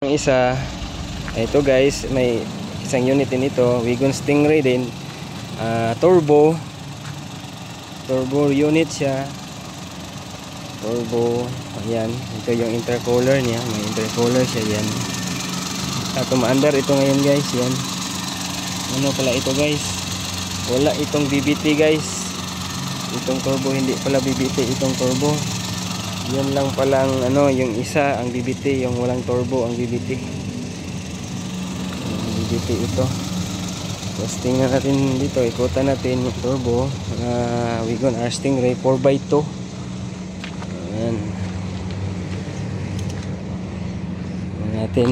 Ang isa, ito guys, may isang unit din ito, Wagon Stingray din, turbo unit siya, turbo. Ayan, ito yung intercooler niya, may intercooler siya yan. At umaandar ito ngayon guys, yan. Ano pala ito guys, wala itong BBT guys, itong turbo hindi pala BBT, itong turbo. Yan lang palang ano, yung isa ang BBT, yung walang turbo ang BBT. BBT ito. Tapos tingnan natin dito, ikutan natin yung turbo. Wagon R Stingray 4x2. Ayan. Tingnan natin.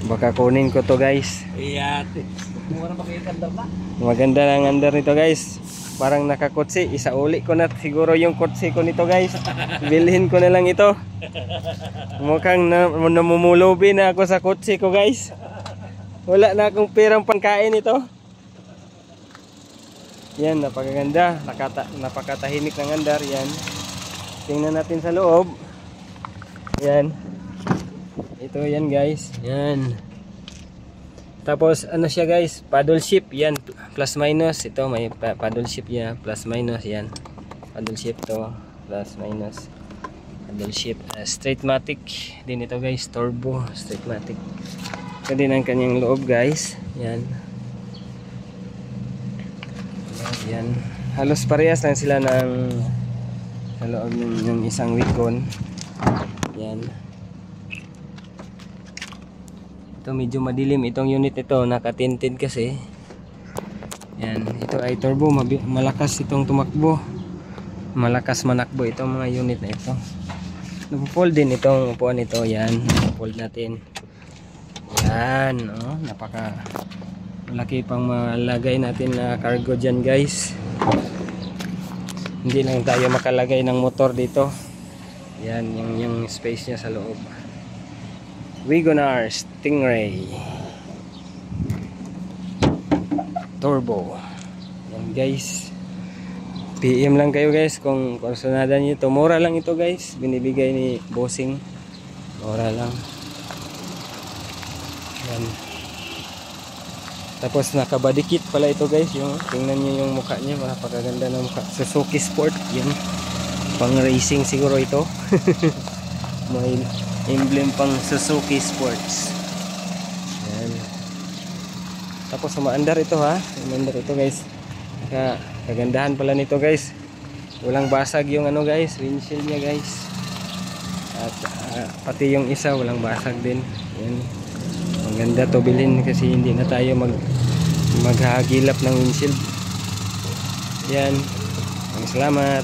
Baka kunin ko to guys. Maganda na ang andar nito guys. Parang nakakotse, isa uli ko na siguro yung kotse ko nito guys. Bilhin ko na lang ito. Mukhang namumulubi na ako sa kotse ko guys. Wala na akong perang pangkain ito. Yan, napakaganda. Napakatahimik ng andar. Yan. Tingnan natin sa loob. Yan. Ito yan guys. Yan. Tapos ano siya guys, paddle shift yan, plus minus. Ito may paddle shift niya, plus minus yan. Paddle shift to, plus minus. Paddle shift, straight matic din ito guys, turbo, straight matic. Ito din ang kanyang loob guys. Yan. Yan. Halos parehas lang sila ng sa loob ng isang Wagon. Yan. Ito medyo madilim itong unit ito, naka-tinted kasi. Yan, ito ay turbo, malakas itong tumakbo. Malakas manakbo itong mga unit na ito. Napo-fold din itong upuan ito, yan. Napo-fold natin. Yan, oh, napaka malaki pang malagay natin na cargo diyan, guys. Hindi lang tayo makalagay ng motor dito. Yan, yung space niya sa loob. Wagon R Stingray turbo. Yan guys, PM lang kayo guys kung kursunada nyo ito. Mura lang ito guys, binibigay ni bossing, mura lang. Yan. Tapos naka body kit pala ito guys, yung tingnan nyo yung mukha niya, napakaganda ng mukha. Suzuki Sport, yan, pang racing siguro ito. May emblem pang Suzuki Sports. Yan. Tapos umaandar ito ha. Umaandar ito guys. Kagandahan pala nito guys. Walang basag yung ano guys, windshield niya guys. At pati yung isa walang basag din. Yan. Maganda to bilhin kasi hindi na tayo maghahagilap ng windshield. Yan. Salamat.